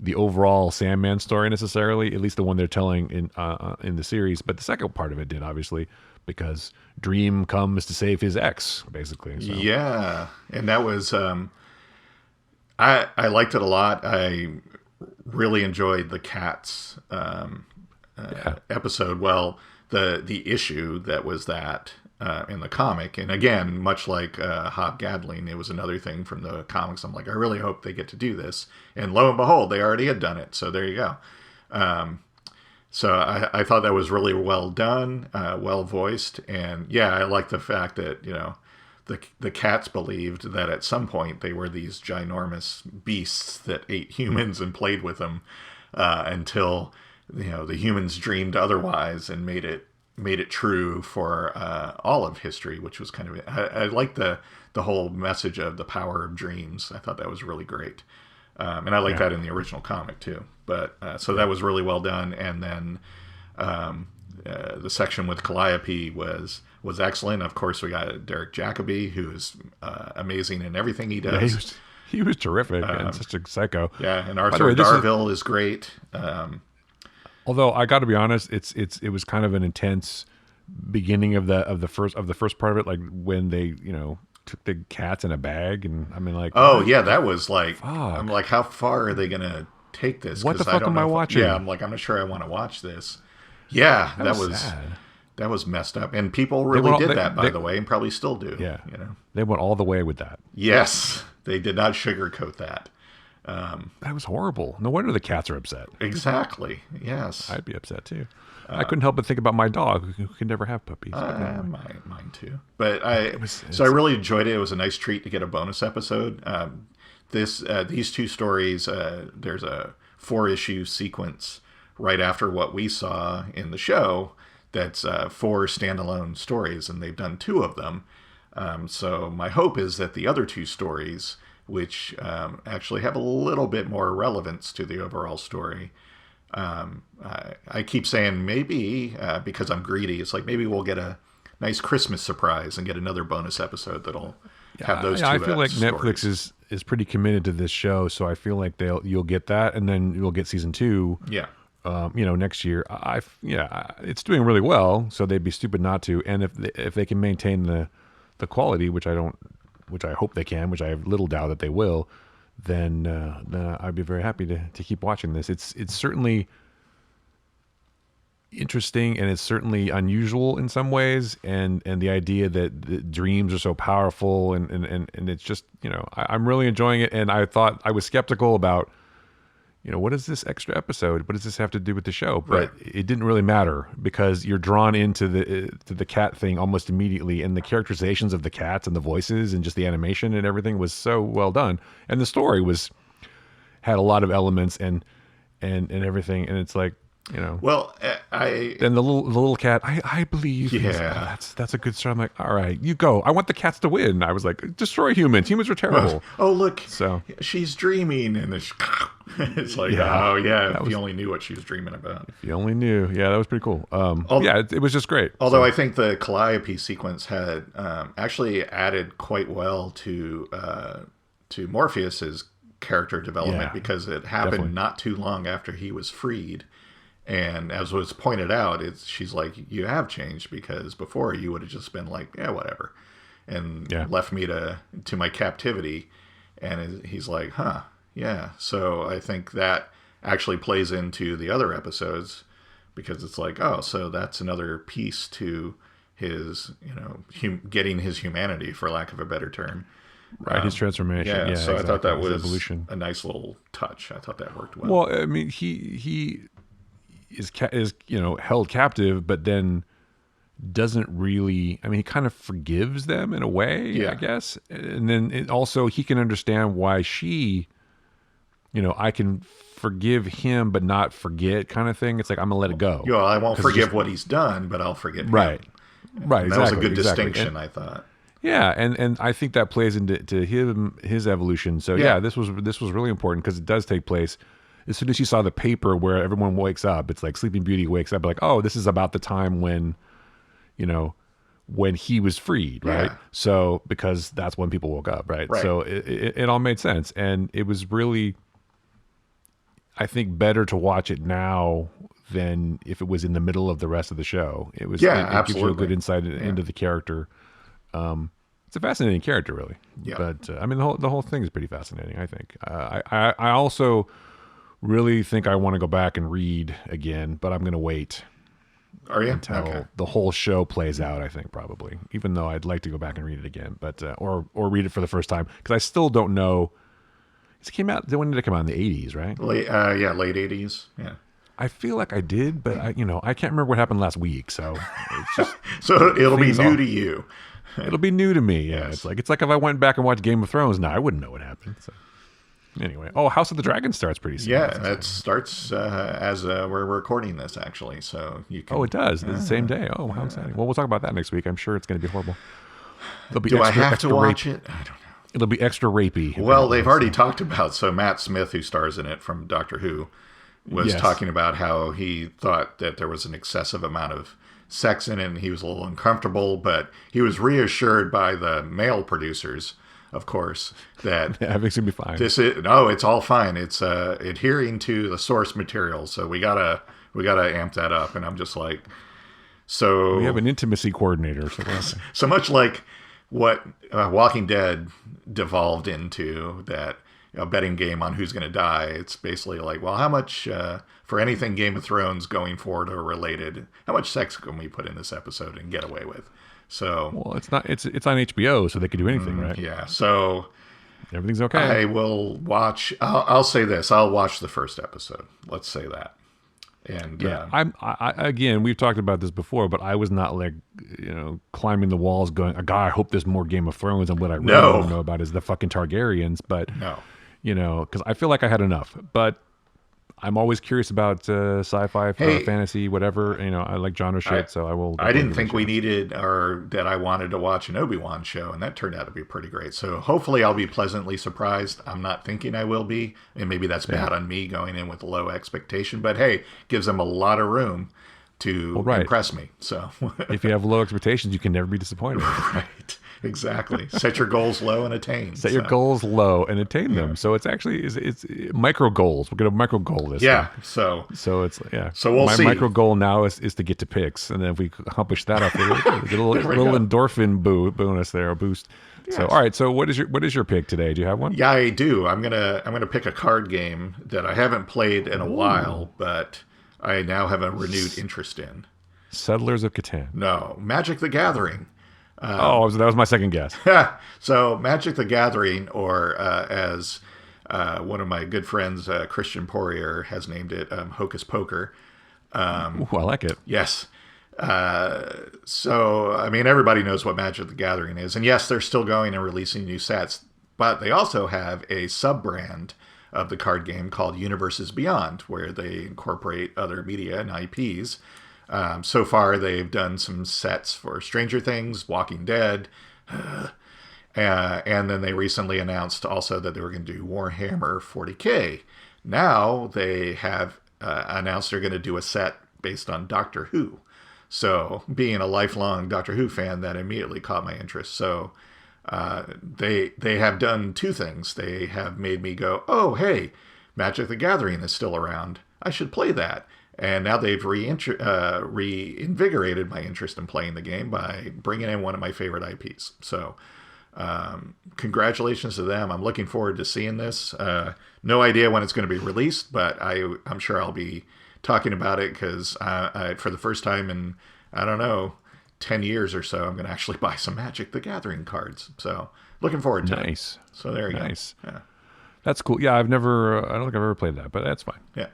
the overall Sandman story necessarily, at least the one they're telling in the series. But the second part of it did, obviously, because Dream comes to save his ex, basically. So. Yeah, and that was I liked it a lot. I really enjoyed the cats. Episode. Well, the issue that was that in the comic, and again, much like Hobgoblin, it was another thing from the comics. I'm like, I really hope they get to do this, and lo and behold, they already had done it. So there you go. So I thought that was really well done, well voiced, and yeah, I like the fact that the cats believed that at some point they were these ginormous beasts that ate humans and played with them until. The humans dreamed otherwise and made it true for all of history, which was kind of, I like the whole message of the power of dreams. I thought that was really great. And I like that in the original comic too. But so that was really well done. And then the section with Calliope was excellent. Of course, we got Derek Jacobi, who is amazing in everything he does. Yeah, he was terrific and such a psycho. Yeah, and Arthur Darvill is great. Although I got to be honest, it was kind of an intense beginning of the first part of it, like when they took the cats in a bag, and I mean like yeah, that was like fuck. I'm like, how far are they gonna take this? What the fuck am I watching? I'm like, I'm not sure I want to watch this. Yeah, that was sad. That was messed up, and people really did that, by the way, and probably still do. Yeah, they went all the way with that. Yes, they did not sugarcoat that. That was horrible. No wonder the cats are upset. Exactly. Yes. I'd be upset too. I couldn't help but think about my dog who could never have puppies. Mine too. But I really enjoyed it. It was a nice treat to get a bonus episode. These two stories, there's a 4-issue sequence right after what we saw in the show. That's 4 standalone stories, and they've done 2 of them. So my hope is that the other 2 stories, which actually have a little bit more relevance to the overall story. I keep saying maybe, because I'm greedy, it's like maybe we'll get a nice Christmas surprise and get another bonus episode that'll have those two I feel like stories. Netflix is pretty committed to this show, so I feel like you'll get that, and then you'll get season 2. Yeah. Next year. It's doing really well, so they'd be stupid not to. And if they can maintain the the quality, which I hope they can, which I have little doubt that they will, then I'd be very happy to keep watching this. It's certainly interesting, and it's certainly unusual in some ways, and the idea that the dreams are so powerful, and it's just, I'm really enjoying it. And I thought, I was skeptical about, what is this extra episode? What does this have to do with the show? But it didn't really matter, because you're drawn into the cat thing almost immediately, and the characterizations of the cats and the voices and just the animation and everything was so well done, and the story had a lot of elements and everything, and it's like, Well, and the little cat, I believe. Yeah. That's a good start. I'm like, all right, you go. I want the cats to win. I was like, destroy humans. Humans are terrible. Oh, look. So she's dreaming, and it's like, Yeah. oh yeah, if you only knew what she was dreaming about. if you only knew. Yeah, that was pretty cool. It was just great. Although I think the Calliope sequence had actually added quite well to Morpheus's character development, because it happened definitely. not too long after he was freed. And as was pointed out, she's like, you have changed, because before you would have just been like, yeah, whatever, and left me to my captivity. And he's like, huh, yeah. So I think that actually plays into the other episodes, because it's like, oh, so that's another piece to his, getting his humanity, for lack of a better term. Right, his transformation. Yeah, so exactly. I thought that was evolution. a nice little touch. I thought that worked well. Well, I mean, he is held captive, but then doesn't really. I mean, he kind of forgives them in a way, I guess. And then also he can understand why she, I can forgive him but not forget, kind of thing. It's like, I'm gonna let it go. I won't forgive what he's done, but I'll forget him. Right. And that was a good distinction, I thought. Yeah, and I think that plays into his evolution. So this was really important, because it does take place as soon as she saw the paper where everyone wakes up. It's like Sleeping Beauty wakes up, like, oh, this is about the time when, when he was freed, right? Yeah. So because that's when people woke up, right? So it all made sense, and it was really, I think, better to watch it now than if it was in the middle of the rest of the show. It was, it gives you a good insight into the character. It's a fascinating character, really. Yeah. But I mean, the whole thing is pretty fascinating, I think. I also really think I want to go back and read again, but I'm going to wait. Are you? Until the whole show plays out, I think, probably. Even though I'd like to go back and read it again, but or read it for the first time, because I still don't know. It came out. When did it come out? In the 80s, right? Late 80s. Yeah. I feel like I did, but I can't remember what happened last week. So it's just so it'll be new to you. It'll be new to me. Yeah, Yes. it's like if I went back and watched Game of Thrones now, I wouldn't know what happened. So anyway, House of the Dragon starts pretty soon. Yeah, that starts as we're recording this, actually. So you can. Oh, it does. It's the same day. Oh, how exciting! Well, we'll talk about that next week. I'm sure it's going to be horrible. Do I have to watch it? I don't know. It'll be extra rapey. Well, they've already talked about. So Matt Smith, who stars in it from Doctor Who, was talking about how he thought that there was an excessive amount of sex in it, and he was a little uncomfortable, but he was reassured by the male producers, of course, that everything's gonna be fine. It's all fine. It's adhering to the source material, so we gotta amp that up. And I'm just like, so we have an intimacy coordinator. So much like what Walking Dead devolved into, that a betting game on who's going to die. It's basically like, well, how much, for anything Game of Thrones going forward or related, how much sex can we put in this episode and get away with? So, well, it's on HBO, so they could do anything, right? Yeah. So everything's okay. I will watch. I'll say this. I'll watch the first episode. Let's say that. And I again, we've talked about this before, but I was not like, climbing the walls going, God, I hope there's more Game of Thrones, and what I really want to know about is the fucking Targaryens. But no. Because I feel like I had enough. But I'm always curious about sci-fi, fantasy, whatever. I like genre shit, so I will. I didn't think we needed, or that I wanted to watch an Obi-Wan show, and that turned out to be pretty great. So hopefully I'll be pleasantly surprised. I'm not thinking I will be, and maybe that's bad on me going in with a low expectation. But hey, gives them a lot of room to impress me. So if you have low expectations, you can never be disappointed. Right. Exactly. Set your goals low and attain. Set your goals low and attain them. So it's actually it's micro goals. We're gonna micro goal this. Yeah. Thing. So it's So we'll see. My micro goal now is to get to picks, and then if we accomplish that, I'll get a little endorphin bonus there, a boost. Yes. So all right. So what is your pick today? Do you have one? Yeah, I do. I'm gonna pick a card game that I haven't played in a while, but I now have a renewed interest in. Settlers of Catan. No, Magic the Gathering. That was my second guess. So Magic the Gathering, or as one of my good friends, Christian Poirier, has named it, Hocus Poker. Ooh, I like it. Yes. So, I mean, everybody knows what Magic the Gathering is. And yes, they're still going and releasing new sets. But they also have a sub-brand of the card game called Universes Beyond, where they incorporate other media and IPs. So far, they've done some sets for Stranger Things, Walking Dead, and then they recently announced also that they were going to do Warhammer 40K. Now they have announced they're going to do a set based on Doctor Who. So, being a lifelong Doctor Who fan, that immediately caught my interest. So, they have done two things. They have made me go, oh, hey, Magic the Gathering is still around. I should play that. And now they've reinvigorated my interest in playing the game by bringing in one of my favorite IPs. So, congratulations to them. I'm looking forward to seeing this. No idea when it's going to be released, but I'm sure I'll be talking about it because for the first time in, I don't know, 10 years or so, I'm going to actually buy some Magic the Gathering cards. So, looking forward to it. Nice. So, there you go. Nice. Yeah. That's cool. Yeah, I don't think I've ever played that, but that's fine. Yeah.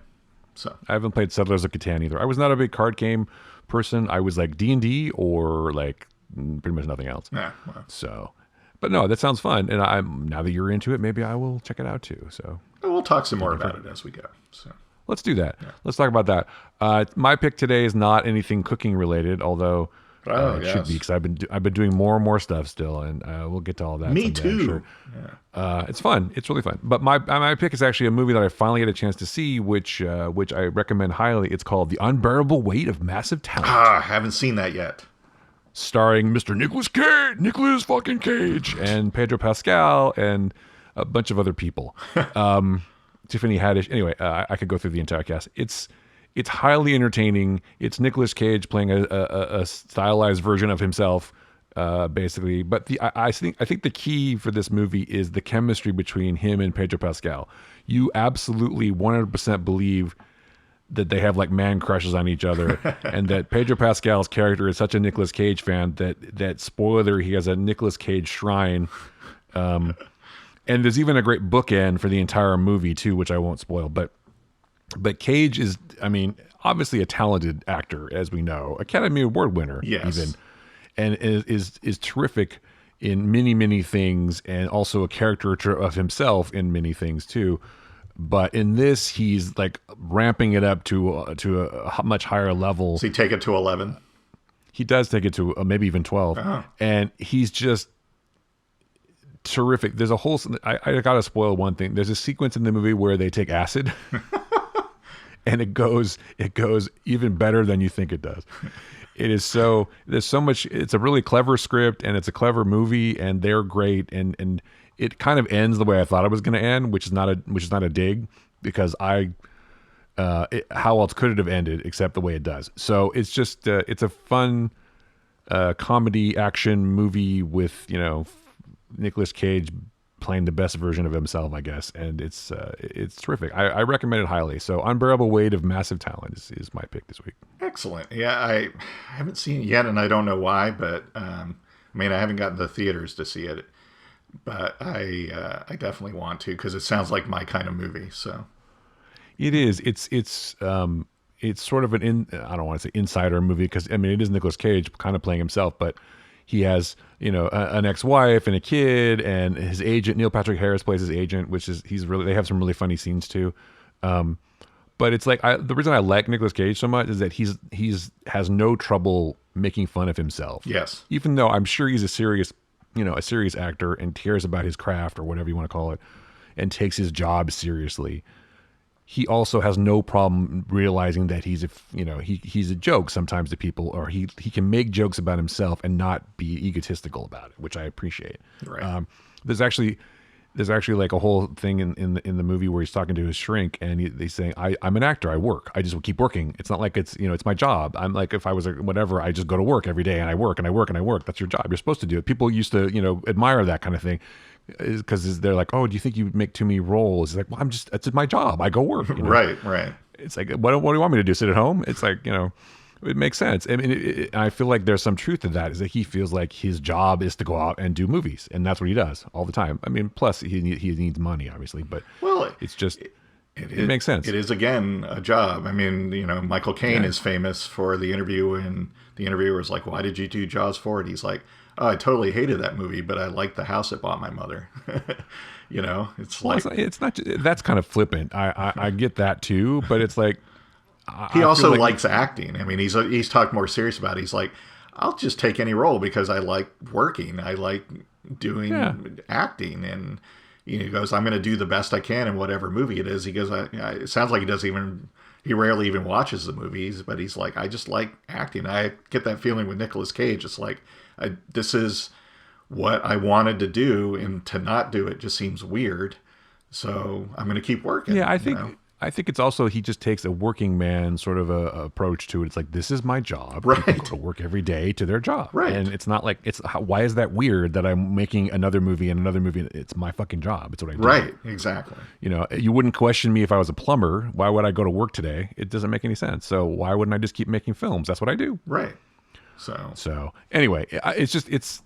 So I haven't played Settlers of Catan either. I was not a big card game person. I was like D&D or like pretty much nothing else. Yeah. Well. So, but no, that sounds fun. And now that you're into it, maybe I will check it out too. So we'll talk some more about it as we go. So let's do that. Yeah. Let's talk about that. My pick today is not anything cooking related, although it should be because I've been doing more and more stuff still, and we'll get to all that. Me someday, too. I'm sure. Yeah. It's fun. It's really fun. But my pick is actually a movie that I finally had a chance to see, which I recommend highly. It's called The Unbearable Weight of Massive Talent. Haven't seen that yet. Starring Mr. Nicolas fucking Cage, and Pedro Pascal, and a bunch of other people. Tiffany Haddish. Anyway, I could go through the entire cast. It's highly entertaining. It's Nicolas Cage playing a stylized version of himself, basically. But I think the key for this movie is the chemistry between him and Pedro Pascal. You absolutely 100% believe that they have like man crushes on each other, and that Pedro Pascal's character is such a Nicolas Cage fan that spoiler, he has a Nicolas Cage shrine. And there's even a great bookend for the entire movie too, which I won't spoil. But Cage is, I mean, obviously a talented actor, as we know, Academy Award winner, yes, even, and is terrific in many things, and also a caricature of himself in many things too. But in this, he's like ramping it up to a much higher level. Does he take it to 11? He does take it to maybe even 12, and he's just terrific. There's a whole. I gotta spoil one thing. There's a sequence in the movie where they take acid. And it goes even better than you think it does. There's so much. It's a really clever script, and it's a clever movie, and they're great, and it kind of ends the way I thought it was going to end, which is not a dig, because how else could it have ended except the way it does? So it's just it's a fun comedy action movie with Nicolas Cage playing the best version of himself, I guess, and it's terrific. I recommend it highly. So, Unbearable Weight of Massive Talent is my pick this week. Excellent. Yeah, I haven't seen it yet, and I don't know why, but I haven't gotten to the theaters to see it, but I definitely want to, because it sounds like my kind of movie. So, it is. It's sort of I don't want to say insider movie, because it is Nicolas Cage kind of playing himself, but he has, an ex-wife and a kid, and his agent, Neil Patrick Harris, plays his agent, which is they have some really funny scenes too. But it's like the reason I like Nicolas Cage so much is that he's has no trouble making fun of himself. Yes, even though I'm sure he's a serious actor and cares about his craft, or whatever you want to call it, and takes his job seriously. he also has no problem realizing that he's a joke sometimes to people, or he can make jokes about himself and not be egotistical about it, which I appreciate. Right. There's actually like a whole thing in the movie where he's talking to his shrink, and he's saying, I'm an actor, I work, I just keep working. It's not like it's my job. I'm like, if I was whatever, I just go to work every day and I work and I work and I work. That's your job. You're supposed to do it. People used to admire that kind of thing, because they're like, oh, do you think you make too many roles? It's like, well, it's my job, I go work. Right. It's like, what do you want me to do, sit at home? It's like, it makes sense. I mean, I feel like there's some truth to that, is that he feels like his job is to go out and do movies, and that's what he does all the time. I mean, plus he needs money, obviously, but it's just it makes sense. It is, again, a job. I mean, Michael Caine is famous for the interview, and the interviewer was like, why did you do Jaws 4? And he's like, oh, I totally hated that movie, but I liked the house it bought my mother. It's like... It's not, that's kind of flippant. I get that too, but it's like... He also likes acting. I mean, he's talked more serious about it. He's like, I'll just take any role because I like working. I like doing acting. And he goes, I'm going to do the best I can in whatever movie it is. He goes, it sounds like he rarely even watches the movies, but he's like, I just like acting. I get that feeling with Nicolas Cage. It's like, this is what I wanted to do, and to not do it just seems weird. So I'm going to keep working. Yeah, I think it's also, he just takes a working man sort of a approach to it. It's like, this is my job. Right. People go to work every day to their job. Right. And it's not like, why is that weird that I'm making another movie and another movie? It's my fucking job. It's what I do. Right. Exactly. You wouldn't question me if I was a plumber. Why would I go to work today? It doesn't make any sense. So why wouldn't I just keep making films? That's what I do. Right. So anyway, it's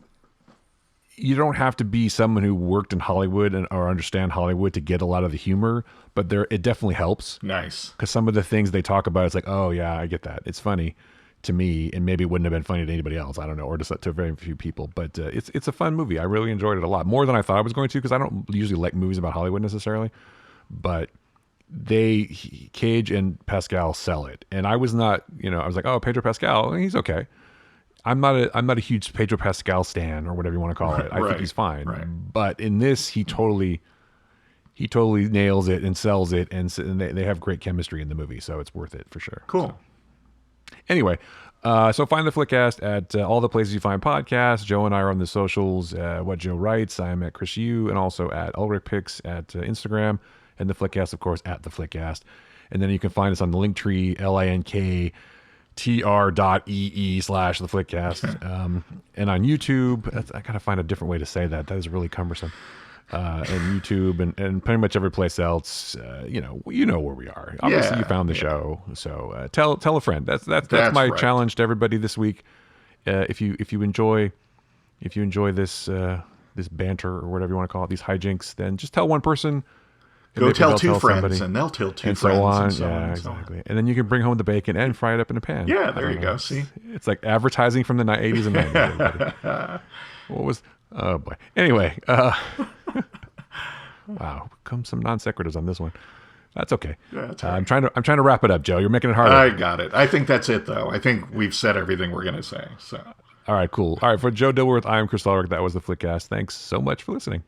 you don't have to be someone who worked in Hollywood or understand Hollywood to get a lot of the humor, but it definitely helps. Nice. Because some of the things they talk about, it's like, oh yeah, I get that. It's funny to me, and maybe it wouldn't have been funny to anybody else. I don't know, or just to very few people. But it's a fun movie. I really enjoyed it a lot, more than I thought I was going to, because I don't usually like movies about Hollywood necessarily. But Cage and Pascal sell it, and I was not. I was like, oh, Pedro Pascal, he's okay. I'm not a huge Pedro Pascal stan, or whatever you want to call it. I think he's fine. Right. But in this, he totally nails it and sells it, and they have great chemistry in the movie, so it's worth it for sure. Cool. So, anyway, so find the Flickcast at all the places you find podcasts. Joe and I are on the socials. What Joe Writes, I'm at Chris Yu, and also at Ulrich Picks at Instagram, and the Flickcast, of course, at the Flickcast. And then you can find us on the Linktree, LINK tr.ee/theflickcast, and on YouTube. I gotta find a different way to say that. That is really cumbersome. And YouTube and pretty much every place else. You know where we are. Obviously, you found the show, so tell a friend. That's my challenge to everybody this week. If you enjoy this banter, or whatever you want to call it, these hijinks, then just tell one person. Go tell two friends, and they'll tell two friends, and so on. Exactly. And then you can bring home the bacon and fry it up in a pan. Yeah, there you go. See, it's like advertising from the 80s and 90s. What was? Oh boy. Anyway, wow, come some non sequiturs on this one. That's okay. Yeah, that's right. I'm trying to wrap it up, Joe. You're making it harder. I got it. I think that's it, though. I think we've said everything we're going to say. So. All right, cool. All right, for Joe Dilworth, I am Chris Ulrich. That was the Flickcast. Thanks so much for listening.